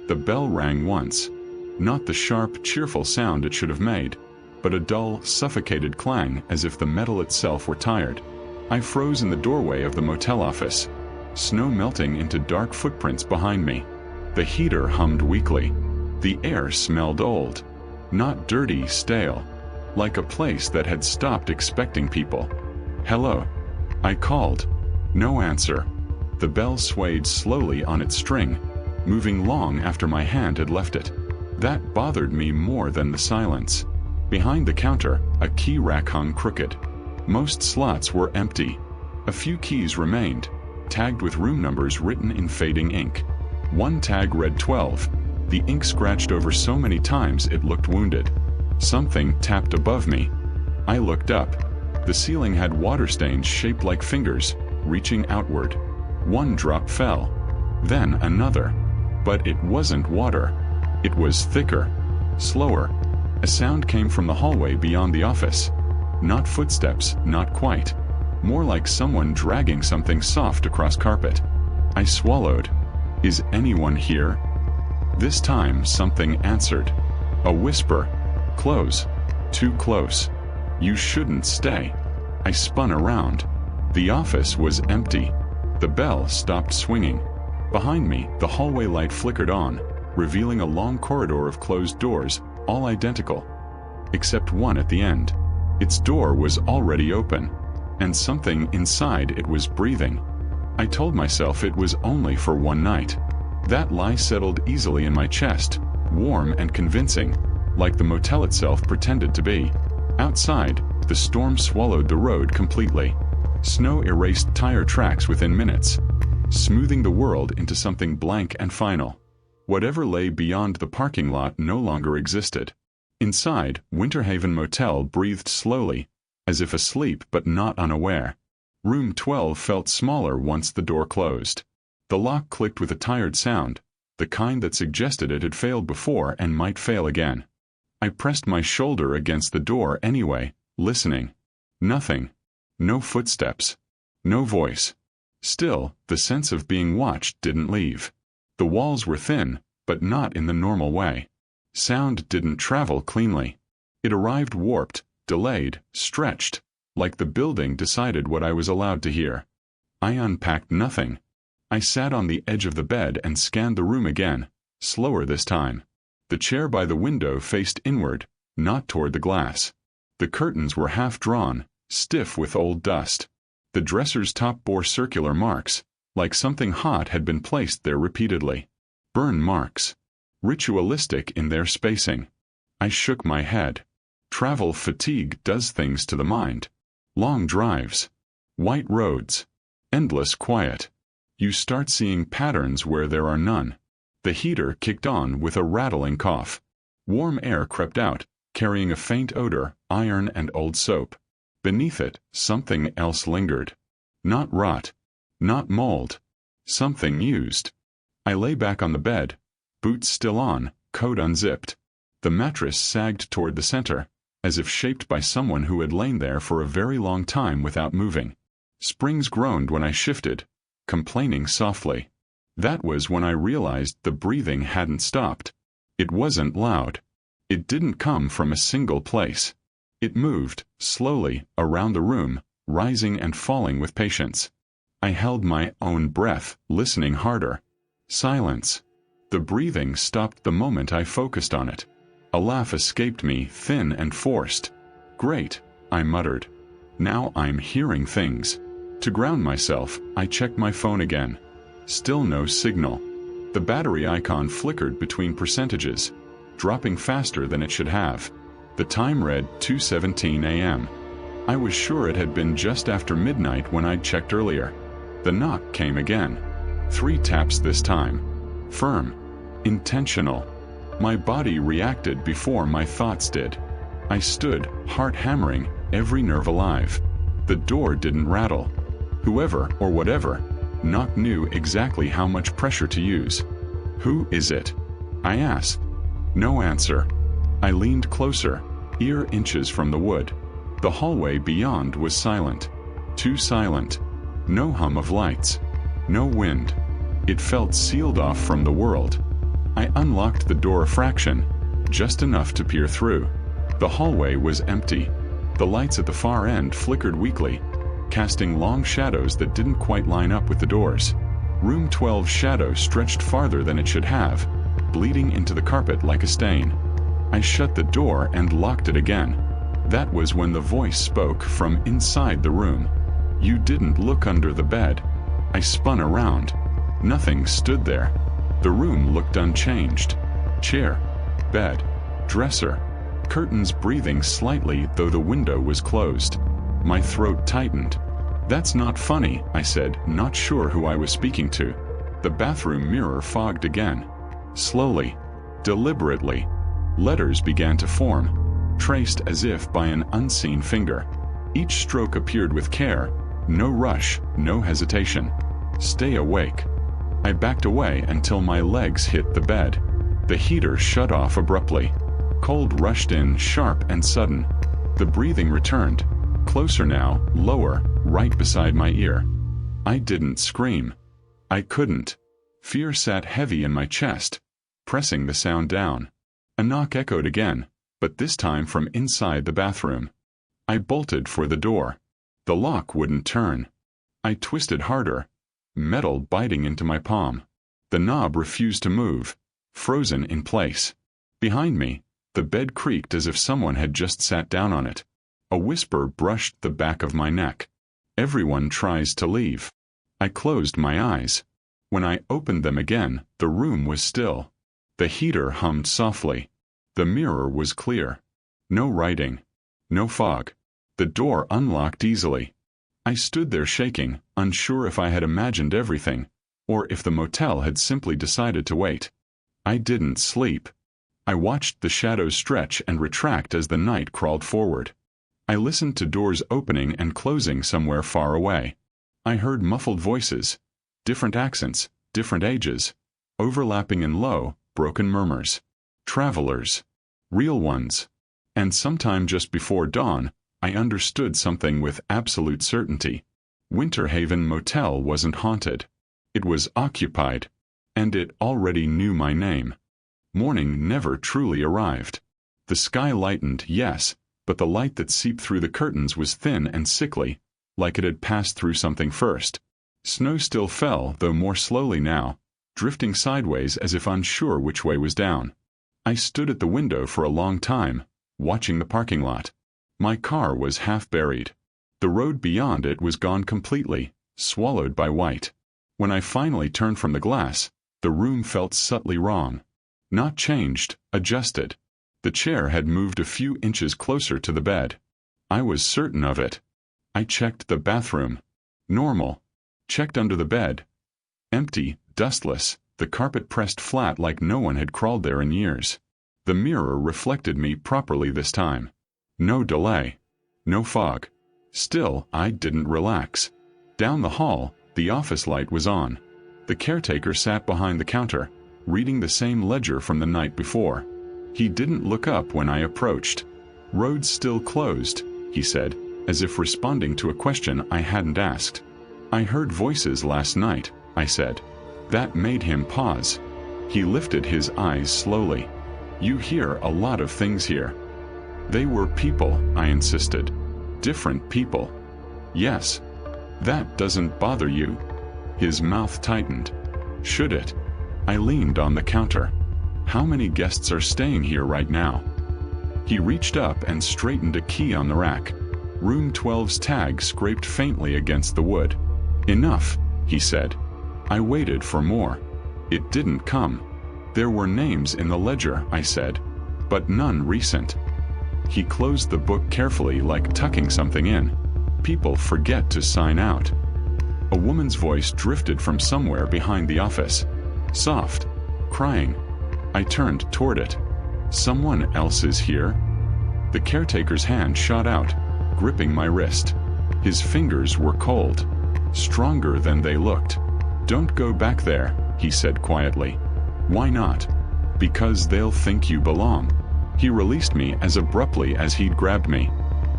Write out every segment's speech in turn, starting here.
The bell rang once. Not the sharp, cheerful sound it should have made, but a dull, suffocated clang as if the metal itself were tired. I froze in the doorway of the motel office, snow melting into dark footprints behind me. The heater hummed weakly. The air smelled old. Not dirty, stale. Like a place that had stopped expecting people. "Hello?" I called. No answer. The bell swayed slowly on its string, moving long after my hand had left it. That bothered me more than the silence. Behind the counter, a key rack hung crooked. Most slots were empty. A few keys remained, tagged with room numbers written in fading ink. One tag read 12, the ink scratched over so many times it looked wounded. Something tapped above me. I looked up. The ceiling had water stains shaped like fingers, reaching outward. One drop fell. Then another. But it wasn't water. It was thicker, slower. A sound came from the hallway beyond the office. Not footsteps, not quite. More like someone dragging something soft across carpet. I swallowed. "Is anyone here?" This time something answered. A whisper. "Close. Too close. You shouldn't stay." I spun around. The office was empty. The bell stopped swinging. Behind me, the hallway light flickered on, revealing a long corridor of closed doors, all identical, except one at the end. Its door was already open, and something inside it was breathing. I told myself it was only for one night. That lie settled easily in my chest, warm and convincing, like the motel itself pretended to be. Outside, the storm swallowed the road completely. Snow erased tire tracks within minutes, smoothing the world into something blank and final. Whatever lay beyond the parking lot no longer existed. Inside, Winter Haven Motel breathed slowly, as if asleep but not unaware. Room 12 felt smaller once the door closed. The lock clicked with a tired sound, the kind that suggested it had failed before and might fail again. I pressed my shoulder against the door anyway, listening. Nothing. No footsteps. No voice. Still, the sense of being watched didn't leave. The walls were thin, but not in the normal way. Sound didn't travel cleanly. It arrived warped, delayed, stretched, like the building decided what I was allowed to hear. I unpacked nothing. I sat on the edge of the bed and scanned the room again, slower this time. The chair by the window faced inward, not toward the glass. The curtains were half drawn, stiff with old dust. The dresser's top bore circular marks, like something hot had been placed there repeatedly. Burn marks. Ritualistic in their spacing. I shook my head. Travel fatigue does things to the mind. Long drives. White roads. Endless quiet. You start seeing patterns where there are none. The heater kicked on with a rattling cough. Warm air crept out, carrying a faint odor, iron and old soap. Beneath it, something else lingered. Not rot. Not mold. Something used. I lay back on the bed, boots still on, coat unzipped. The mattress sagged toward the center, as if shaped by someone who had lain there for a very long time without moving. Springs groaned when I shifted, complaining softly. That was when I realized the breathing hadn't stopped. It wasn't loud. It didn't come from a single place. It moved, slowly, around the room, rising and falling with patience. I held my own breath, listening harder. Silence. The breathing stopped the moment I focused on it. A laugh escaped me, thin and forced. "Great," I muttered. "Now I'm hearing things." To ground myself, I checked my phone again. Still no signal. The battery icon flickered between percentages, dropping faster than it should have. The time read 2:17 a.m. I was sure it had been just after midnight when I'd checked earlier. The knock came again. 3 taps this time. Firm. Intentional. My body reacted before my thoughts did. I stood, heart hammering, every nerve alive. The door didn't rattle. Whoever, or whatever, knocked knew exactly how much pressure to use. "Who is it?" I asked. No answer. I leaned closer, ear inches from the wood. The hallway beyond was silent. Too silent. No hum of lights. No wind. It felt sealed off from the world. I unlocked the door a fraction, just enough to peer through. The hallway was empty. The lights at the far end flickered weakly, casting long shadows that didn't quite line up with the doors. Room 12's shadow stretched farther than it should have, bleeding into the carpet like a stain. I shut the door and locked it again. That was when the voice spoke from inside the room. "You didn't look under the bed." I spun around. Nothing stood there. The room looked unchanged. Chair, bed, dresser, curtains breathing slightly though the window was closed. My throat tightened. "That's not funny," I said, not sure who I was speaking to. The bathroom mirror fogged again. Slowly, deliberately, letters began to form, traced as if by an unseen finger. Each stroke appeared with care, no rush, no hesitation. "Stay awake." I backed away until my legs hit the bed. The heater shut off abruptly. Cold rushed in, sharp and sudden. The breathing returned, closer now, lower, right beside my ear. I didn't scream. I couldn't. Fear sat heavy in my chest, pressing the sound down. A knock echoed again, but this time from inside the bathroom. I bolted for the door. The lock wouldn't turn. I twisted harder, metal biting into my palm. The knob refused to move, frozen in place. Behind me, the bed creaked as if someone had just sat down on it. A whisper brushed the back of my neck. "Everyone tries to leave." I closed my eyes. When I opened them again, the room was still. The heater hummed softly. The mirror was clear. No writing. No fog. The door unlocked easily. I stood there shaking, unsure if I had imagined everything, or if the motel had simply decided to wait. I didn't sleep. I watched the shadows stretch and retract as the night crawled forward. I listened to doors opening and closing somewhere far away. I heard muffled voices, different accents, different ages, overlapping in low, broken murmurs. Travelers. Real ones. And sometime just before dawn, I understood something with absolute certainty. Winter Haven Motel wasn't haunted. It was occupied, and it already knew my name. Morning never truly arrived. The sky lightened, yes, but the light that seeped through the curtains was thin and sickly, like it had passed through something first. Snow still fell, though more slowly now, drifting sideways as if unsure which way was down. I stood at the window for a long time, watching the parking lot. My car was half buried. The road beyond it was gone completely, swallowed by white. When I finally turned from the glass, the room felt subtly wrong. Not changed, adjusted. The chair had moved a few inches closer to the bed. I was certain of it. I checked the bathroom. Normal. Checked under the bed. Empty, dustless, the carpet pressed flat like no one had crawled there in years. The mirror reflected me properly this time. No delay. No fog. Still, I didn't relax. Down the hall, the office light was on. The caretaker sat behind the counter, reading the same ledger from the night before. He didn't look up when I approached. "Road's still closed," he said, as if responding to a question I hadn't asked. "I heard voices last night," I said. That made him pause. He lifted his eyes slowly. "You hear a lot of things here." "They were people," I insisted. "Different people." "Yes." "That doesn't bother you?" His mouth tightened. "Should it?" I leaned on the counter. "How many guests are staying here right now?" He reached up and straightened a key on the rack. Room 12's tag scraped faintly against the wood. "Enough," he said. I waited for more. It didn't come. "There were names in the ledger," I said, "but none recent." He closed the book carefully, like tucking something in. "People forget to sign out." A woman's voice drifted from somewhere behind the office. Soft. Crying. I turned toward it. "Someone else is here?" The caretaker's hand shot out, gripping my wrist. His fingers were cold. Stronger than they looked. "Don't go back there," he said quietly. "Why not?" "Because they'll think you belong." He released me as abruptly as he'd grabbed me.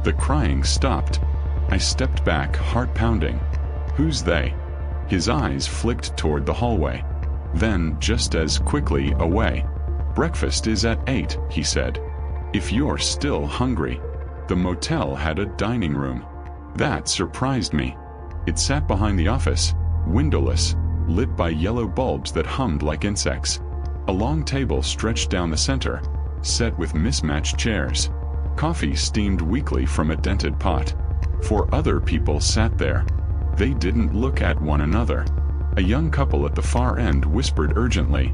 The crying stopped. I stepped back, heart pounding. "Who's they?" His eyes flicked toward the hallway. Then, just as quickly, away. "Breakfast is at 8, he said. "If you're still hungry." The motel had a dining room. That surprised me. It sat behind the office, windowless, lit by yellow bulbs that hummed like insects. A long table stretched down the center, set with mismatched chairs. Coffee steamed weakly from a dented pot. 4 other people sat there. They didn't look at one another. A young couple at the far end whispered urgently,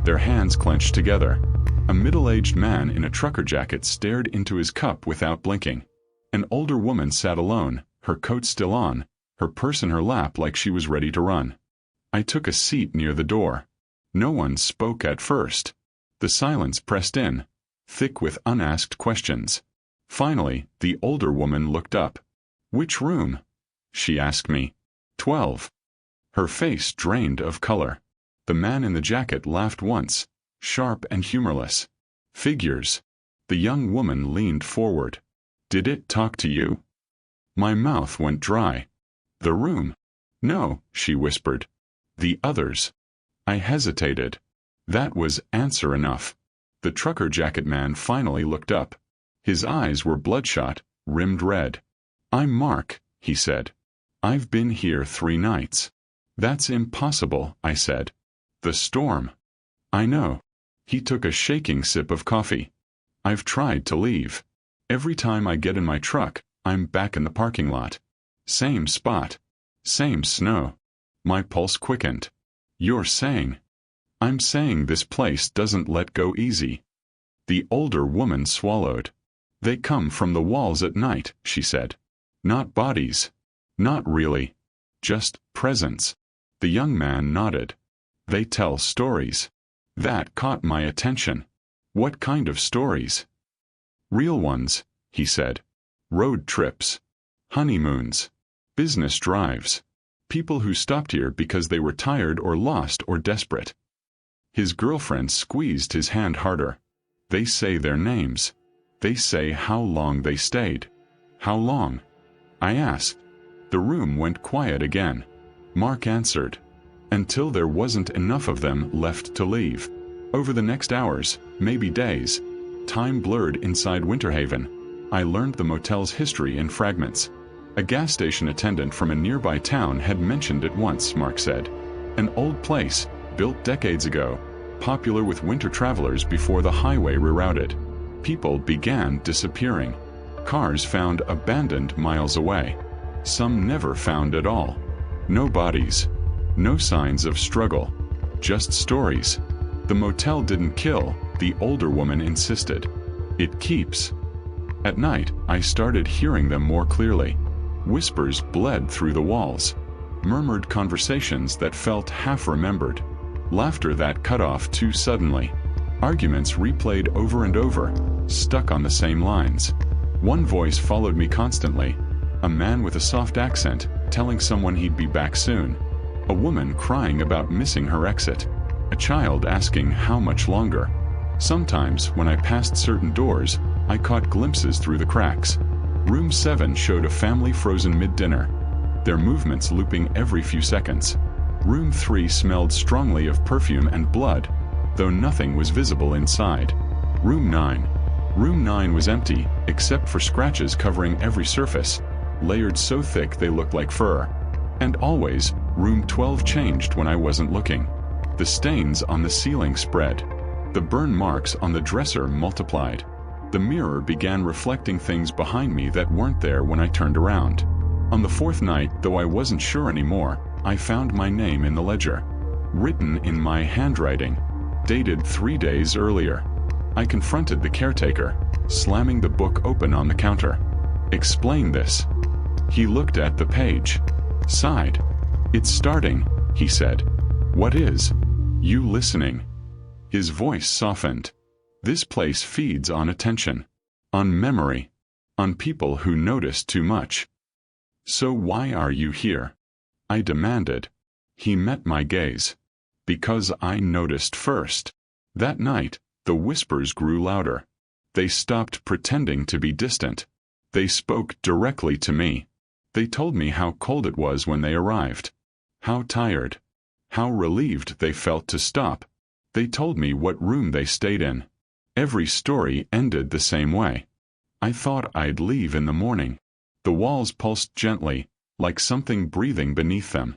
their hands clenched together. A middle-aged man in a trucker jacket stared into his cup without blinking. An older woman sat alone, her coat still on, her purse in her lap like she was ready to run. I took a seat near the door. No one spoke at first. The silence pressed in, thick with unasked questions. Finally, the older woman looked up. "Which room?" she asked me. 12. Her face drained of color. The man in the jacket laughed once, sharp and humorless. "Figures." The young woman leaned forward. "Did it talk to you?" My mouth went dry. "The room?" "No," she whispered. "The others." I hesitated. That was answer enough. The trucker jacket man finally looked up. His eyes were bloodshot, rimmed red. "I'm Mark," he said. "I've been here 3 nights. "That's impossible," I said. "The storm." "I know." He took a shaking sip of coffee. "I've tried to leave. Every time I get in my truck, I'm back in the parking lot. Same spot. Same snow." My pulse quickened. "You're saying—" "I'm saying this place doesn't let go easy." The older woman swallowed. "They come from the walls at night," she said. "Not bodies. Not really. Just presence." The young man nodded. "They tell stories." That caught my attention. "What kind of stories?" "Real ones," he said. "Road trips. Honeymoons. Business drives. People who stopped here because they were tired or lost or desperate." His girlfriend squeezed his hand harder. "They say their names. They say how long they stayed." "How long?" I asked. The room went quiet again. Mark answered. "Until there wasn't enough of them left to leave. Over the next hours, maybe days." Time blurred inside Winter Haven. I learned the motel's history in fragments. A gas station attendant from a nearby town had mentioned it once, Mark said. An old place, built decades ago, popular with winter travelers before the highway rerouted. People began disappearing. Cars found abandoned miles away. Some never found at all. No bodies. No signs of struggle. Just stories. The motel didn't kill, the older woman insisted. It keeps. At night, I started hearing them more clearly. Whispers bled through the walls. Murmured conversations that felt half-remembered. Laughter that cut off too suddenly. Arguments replayed over and over, stuck on the same lines. One voice followed me constantly. A man with a soft accent, telling someone he'd be back soon. A woman crying about missing her exit. A child asking how much longer. Sometimes, when I passed certain doors, I caught glimpses through the cracks. Room 7 showed a family frozen mid-dinner, their movements looping every few seconds. Room 3 smelled strongly of perfume and blood, though nothing was visible inside. Room 9. Room 9 was empty, except for scratches covering every surface, layered so thick they looked like fur. And always, Room 12 changed when I wasn't looking. The stains on the ceiling spread. The burn marks on the dresser multiplied. The mirror began reflecting things behind me that weren't there when I turned around. On the 4th night, though I wasn't sure anymore, I found my name in the ledger. Written in my handwriting. Dated 3 days earlier. I confronted the caretaker, slamming the book open on the counter. "Explain this." He looked at the page. Sighed. "It's starting," he said. "What is?" "You listening." His voice softened. "This place feeds on attention. On memory. On people who notice too much. So why are you here?" I demanded. He met my gaze. "Because I noticed first." That night, the whispers grew louder. They stopped pretending to be distant. They spoke directly to me. They told me how cold it was when they arrived. How tired. How relieved they felt to stop. They told me what room they stayed in. Every story ended the same way. I thought I'd leave in the morning. The walls pulsed gently, like something breathing beneath them.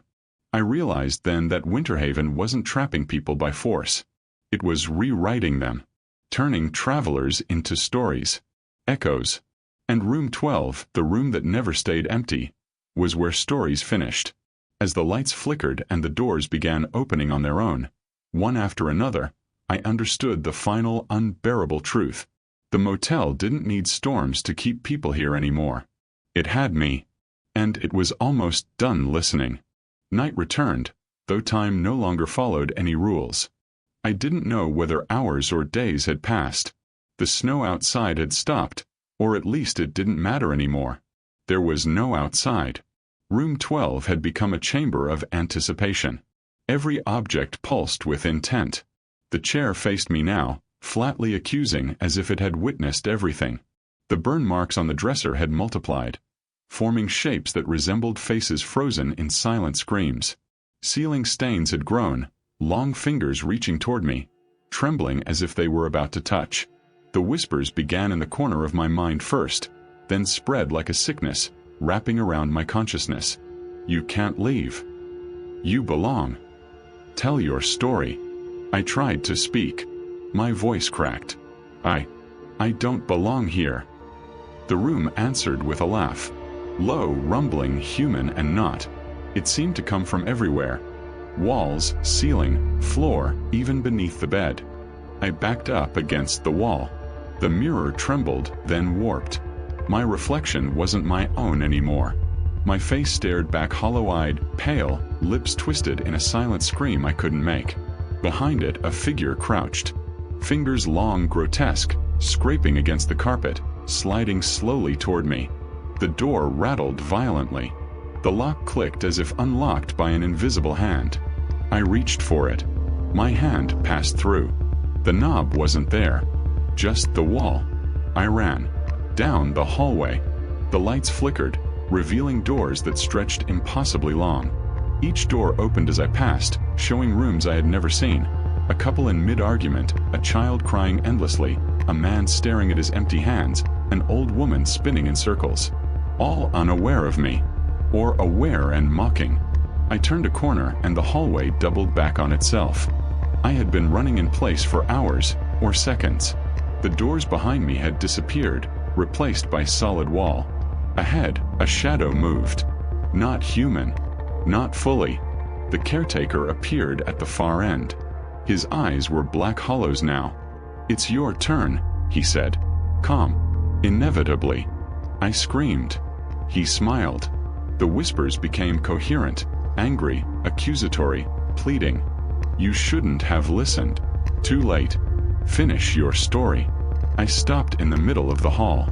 I realized then that Winterhaven wasn't trapping people by force. It was rewriting them, turning travelers into stories, echoes. And room 12, the room that never stayed empty, was where stories finished. As the lights flickered and the doors began opening on their own, one after another, I understood the final unbearable truth. The motel didn't need storms to keep people here anymore. It had me. And it was almost done listening. Night returned, though time no longer followed any rules. I didn't know whether hours or days had passed. The snow outside had stopped, or at least it didn't matter anymore. There was no outside. Room 12 had become a chamber of anticipation. Every object pulsed with intent. The chair faced me now, flatly accusing as if it had witnessed everything. The burn marks on the dresser had multiplied, forming shapes that resembled faces frozen in silent screams. Ceiling stains had grown, long fingers reaching toward me, trembling as if they were about to touch. The whispers began in the corner of my mind first, then spread like a sickness, wrapping around my consciousness. You can't leave. You belong. Tell your story. I tried to speak. My voice cracked. I don't belong here. The room answered with a laugh. Low, rumbling, human and not. It seemed to come from everywhere. Walls, ceiling, floor, even beneath the bed. I backed up against the wall. The mirror trembled, then warped. My reflection wasn't my own anymore. My face stared back hollow-eyed, pale, lips twisted in a silent scream I couldn't make. Behind it, a figure crouched. Fingers long, grotesque, scraping against the carpet, sliding slowly toward me. The door rattled violently. The lock clicked as if unlocked by an invisible hand. I reached for it. My hand passed through. The knob wasn't there. Just the wall. I ran. Down the hallway. The lights flickered, revealing doors that stretched impossibly long. Each door opened as I passed, showing rooms I had never seen. A couple in mid-argument, a child crying endlessly, a man staring at his empty hands, an old woman spinning in circles. All unaware of me. Or aware and mocking. I turned a corner and the hallway doubled back on itself. I had been running in place for hours, or seconds. The doors behind me had disappeared, replaced by solid wall. Ahead, a shadow moved. Not human. Not fully. The caretaker appeared at the far end. His eyes were black hollows now. It's your turn, he said. Calm. Inevitably. I screamed. He smiled. The whispers became coherent, angry, accusatory, pleading. You shouldn't have listened. Too late. Finish your story. I stopped in the middle of the hall.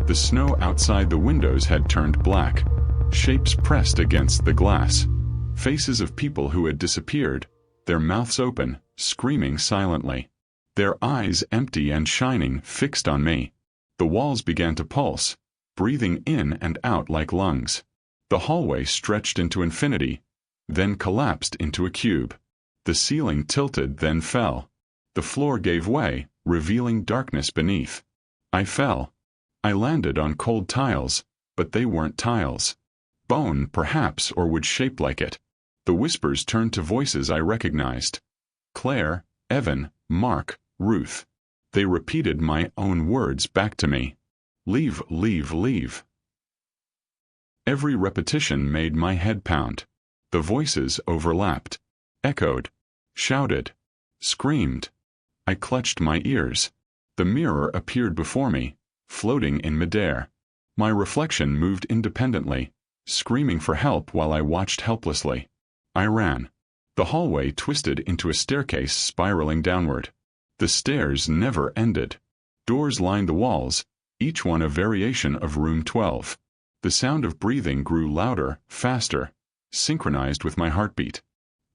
The snow outside the windows had turned black. Shapes pressed against the glass. Faces of people who had disappeared, their mouths open, screaming silently. Their eyes empty and shining, fixed on me. The walls began to pulse, breathing in and out like lungs. The hallway stretched into infinity, then collapsed into a cube. The ceiling tilted, then fell. The floor gave way, revealing darkness beneath. I fell. I landed on cold tiles, but they weren't tiles. Bone, perhaps, or wood shaped like it. The whispers turned to voices I recognized. Claire, Evan, Mark, Ruth. They repeated my own words back to me. Leave, leave, leave. Every repetition made my head pound. The voices overlapped, echoed, shouted, screamed. I clutched my ears. The mirror appeared before me, floating in midair. My reflection moved independently, screaming for help while I watched helplessly. I ran. The hallway twisted into a staircase spiraling downward. The stairs never ended. Doors lined the walls, each one a variation of room 12. The sound of breathing grew louder, faster, synchronized with my heartbeat.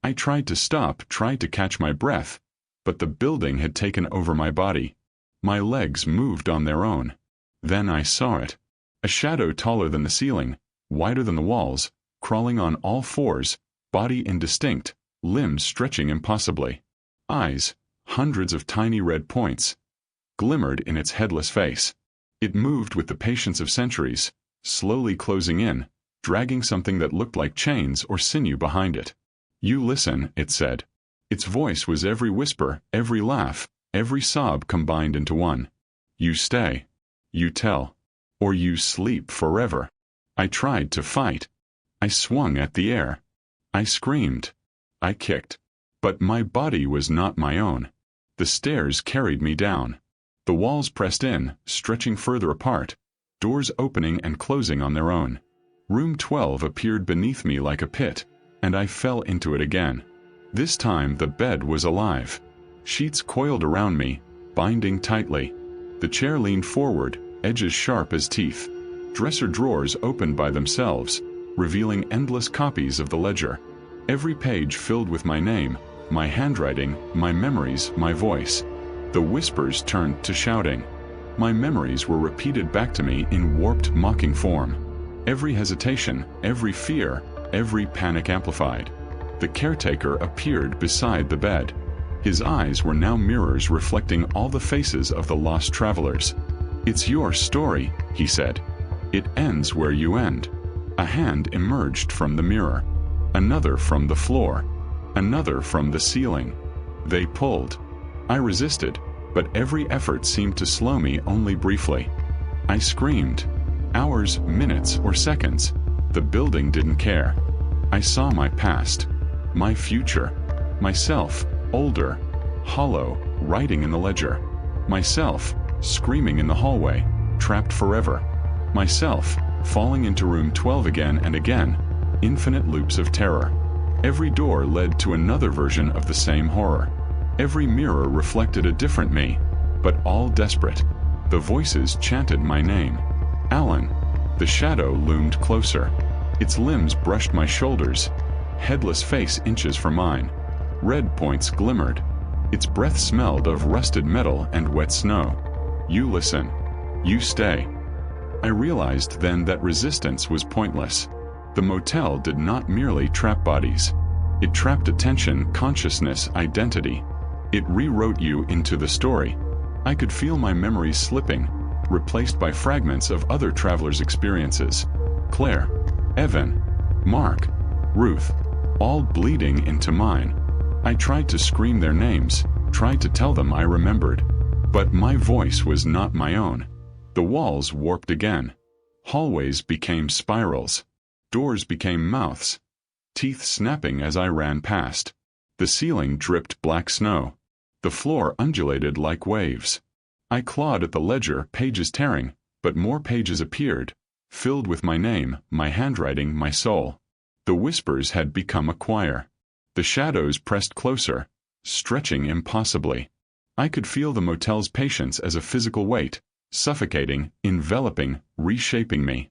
I tried to stop, tried to catch my breath, but the building had taken over my body. My legs moved on their own. Then I saw it. A shadow taller than the ceiling, wider than the walls, crawling on all fours, body indistinct, limbs stretching impossibly. Eyes, hundreds of tiny red points, glimmered in its headless face. It moved with the patience of centuries, slowly closing in, dragging something that looked like chains or sinew behind it. "You listen," it said. Its voice was every whisper, every laugh, every sob combined into one. "You stay. You tell. Or you sleep forever." I tried to fight. I swung at the air. I screamed. I kicked. But my body was not my own. The stairs carried me down. The walls pressed in, stretching further apart, doors opening and closing on their own. Room 12 appeared beneath me like a pit, and I fell into it again. This time the bed was alive. Sheets coiled around me, binding tightly. The chair leaned forward, edges sharp as teeth. Dresser drawers opened by themselves, revealing endless copies of the ledger. Every page filled with my name, my handwriting, my memories, my voice. The whispers turned to shouting. My memories were repeated back to me in warped, mocking form. Every hesitation, every fear, every panic amplified. The caretaker appeared beside the bed. His eyes were now mirrors reflecting all the faces of the lost travelers. "It's your story," he said. "It ends where you end." A hand emerged from the mirror. Another from the floor. Another from the ceiling. They pulled. I resisted, but every effort seemed to slow me only briefly. I screamed. Hours, minutes, or seconds. The building didn't care. I saw my past. My future. Myself, older, hollow, writing in the ledger. Myself, screaming in the hallway, trapped forever. Myself, falling into room 12 again and again, infinite loops of terror. Every door led to another version of the same horror. Every mirror reflected a different me, but all desperate. The voices chanted my name. Alan. The shadow loomed closer. Its limbs brushed my shoulders. Headless face inches from mine. Red points glimmered. Its breath smelled of rusted metal and wet snow. "You listen. You stay." I realized then that resistance was pointless. The motel did not merely trap bodies. It trapped attention, consciousness, identity. It rewrote you into the story. I could feel my memories slipping, replaced by fragments of other travelers' experiences. Claire, Evan, Mark, Ruth, all bleeding into mine. I tried to scream their names, tried to tell them I remembered. But my voice was not my own. The walls warped again. Hallways became spirals. Doors became mouths. Teeth snapping as I ran past. The ceiling dripped black snow. The floor undulated like waves. I clawed at the ledger, pages tearing, but more pages appeared, filled with my name, my handwriting, my soul. The whispers had become a choir. The shadows pressed closer, stretching impossibly. I could feel the motel's patience as a physical weight, suffocating, enveloping, reshaping me.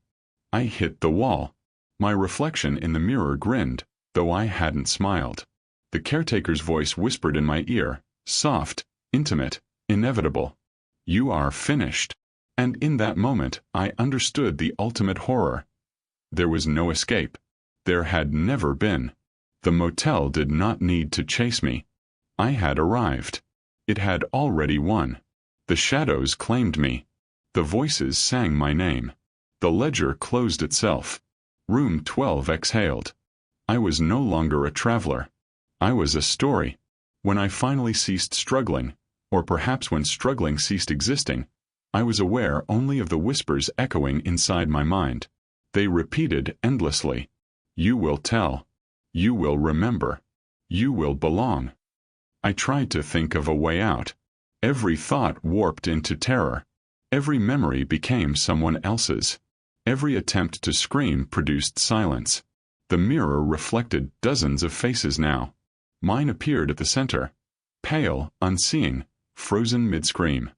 I hit the wall. My reflection in the mirror grinned, though I hadn't smiled. The caretaker's voice whispered in my ear, soft, intimate, inevitable. "You are finished." And in that moment, I understood the ultimate horror. There was no escape. There had never been. The motel did not need to chase me. I had arrived. It had already won. The shadows claimed me. The voices sang my name. The ledger closed itself. Room 12 exhaled. I was no longer a traveler. I was a story. When I finally ceased struggling, or perhaps when struggling ceased existing, I was aware only of the whispers echoing inside my mind. They repeated endlessly. "You will tell. You will remember. You will belong." I tried to think of a way out. Every thought warped into terror. Every memory became someone else's. Every attempt to scream produced silence. The mirror reflected dozens of faces now. Mine appeared at the center, pale, unseeing, frozen mid-scream.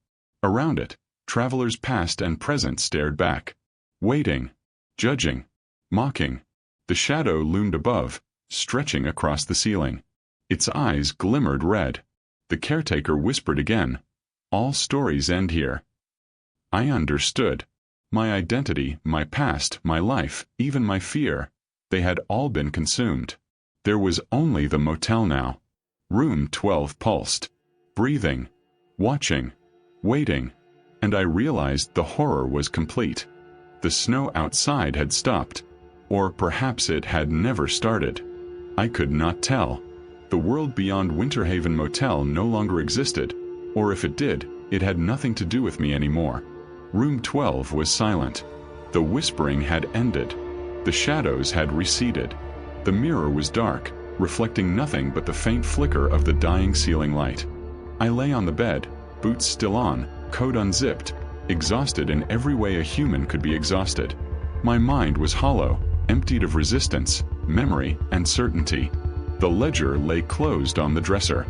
Around it, travelers past and present stared back, waiting, judging, mocking. The shadow loomed above, stretching across the ceiling. Its eyes glimmered red. The caretaker whispered again, "All stories end here." I understood. My identity, my past, my life, even my fear, they had all been consumed. There was only the motel now. Room 12 pulsed, breathing, watching, waiting, and I realized the horror was complete. The snow outside had stopped, or perhaps it had never started. I could not tell. The world beyond Winterhaven Motel no longer existed, or if it did, it had nothing to do with me anymore. Room 12 was silent. The whispering had ended. The shadows had receded. The mirror was dark, reflecting nothing but the faint flicker of the dying ceiling light. I lay on the bed, boots still on, coat unzipped, exhausted in every way a human could be exhausted. My mind was hollow, emptied of resistance, memory, and certainty. The ledger lay closed on the dresser.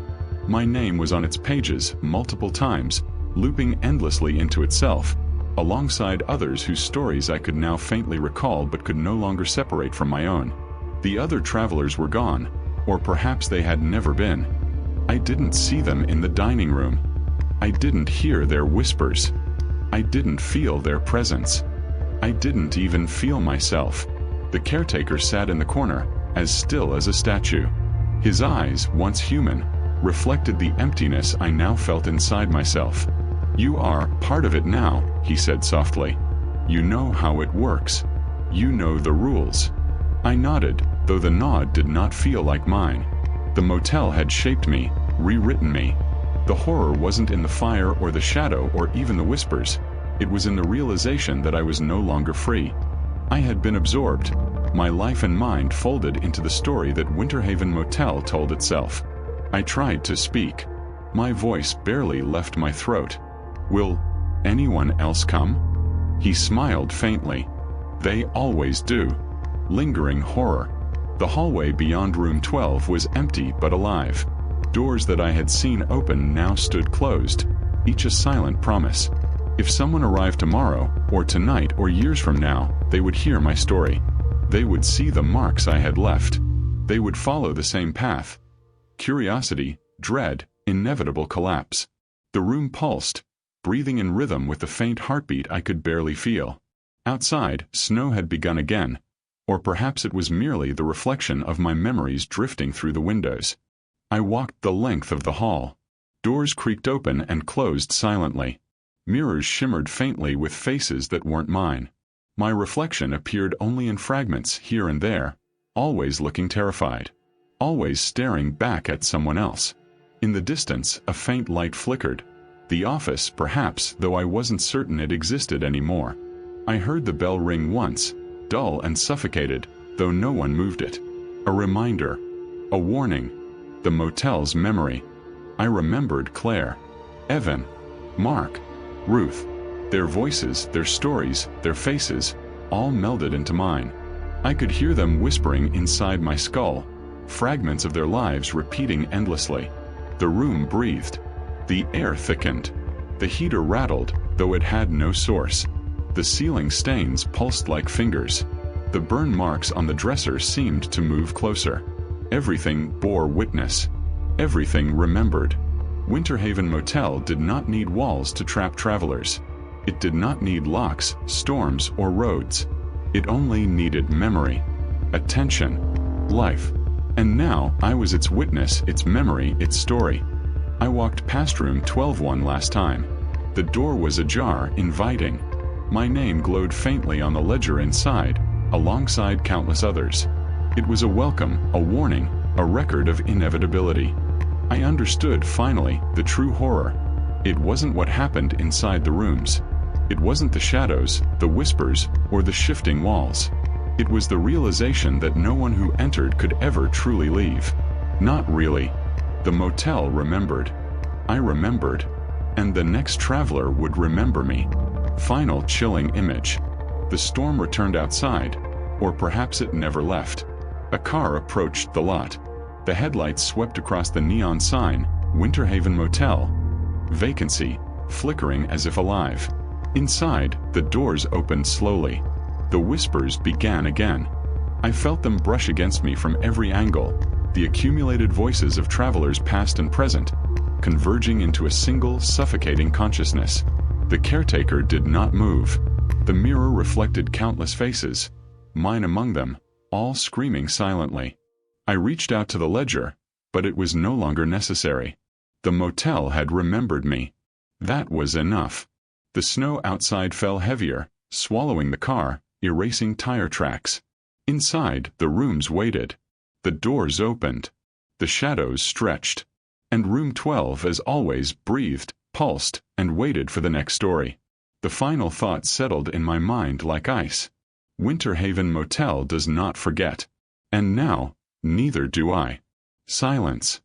My name was on its pages multiple times, looping endlessly into itself, alongside others whose stories I could now faintly recall but could no longer separate from my own. The other travelers were gone, or perhaps they had never been. I didn't see them in the dining room. I didn't hear their whispers. I didn't feel their presence. I didn't even feel myself. The caretaker sat in the corner, as still as a statue. His eyes, once human, reflected the emptiness I now felt inside myself. "You are part of it now," he said softly. "You know how it works. You know the rules." I nodded, though the nod did not feel like mine. The motel had shaped me, rewritten me. The horror wasn't in the fire or the shadow or even the whispers. It was in the realization that I was no longer free. I had been absorbed, my life and mind folded into the story that Winterhaven Motel told itself. I tried to speak. My voice barely left my throat. "Will anyone else come?" He smiled faintly. "They always do." Lingering horror. The hallway beyond room 12 was empty but alive. Doors that I had seen open now stood closed, each a silent promise. If someone arrived tomorrow, or tonight, or years from now, they would hear my story. They would see the marks I had left. They would follow the same path. Curiosity, dread, inevitable collapse. The room pulsed, breathing in rhythm with the faint heartbeat I could barely feel. Outside, snow had begun again, or perhaps it was merely the reflection of my memories drifting through the windows. I walked the length of the hall. Doors creaked open and closed silently. Mirrors shimmered faintly with faces that weren't mine. My reflection appeared only in fragments here and there, always looking terrified, always staring back at someone else. In the distance, a faint light flickered. The office, perhaps, though I wasn't certain it existed anymore. I heard the bell ring once, dull and suffocated, though no one moved it. A reminder. A warning. The motel's memory. I remembered Claire, Evan, Mark, Ruth. Their voices, their stories, their faces, all melded into mine. I could hear them whispering inside my skull, fragments of their lives repeating endlessly. The room breathed. The air thickened. The heater rattled, though it had no source. The ceiling stains pulsed like fingers. The burn marks on the dresser seemed to move closer. Everything bore witness. Everything remembered. Winterhaven Motel did not need walls to trap travelers. It did not need locks, storms, or roads. It only needed memory, attention, life. And now I was its witness, its memory, its story. I walked past room 12 one last time. The door was ajar, inviting. My name glowed faintly on the ledger inside, alongside countless others. It was a welcome, a warning, a record of inevitability. I understood, finally, the true horror. It wasn't what happened inside the rooms. It wasn't the shadows, the whispers, or the shifting walls. It was the realization that no one who entered could ever truly leave. Not really. The motel remembered. I remembered. And the next traveler would remember me. Final chilling image. The storm returned outside, or perhaps it never left. A car approached the lot. The headlights swept across the neon sign, Winterhaven Motel. Vacancy, flickering as if alive. Inside, the doors opened slowly. The whispers began again. I felt them brush against me from every angle, the accumulated voices of travelers past and present, converging into a single, suffocating consciousness. The caretaker did not move. The mirror reflected countless faces, mine among them, all screaming silently. I reached out to the ledger, but it was no longer necessary. The motel had remembered me. That was enough. The snow outside fell heavier, swallowing the car, erasing tire tracks. Inside, the rooms waited. The doors opened. The shadows stretched. And room 12, as always, breathed, pulsed, and waited for the next story. The final thought settled in my mind like ice. Winter Haven Motel does not forget. And now, neither do I. Silence.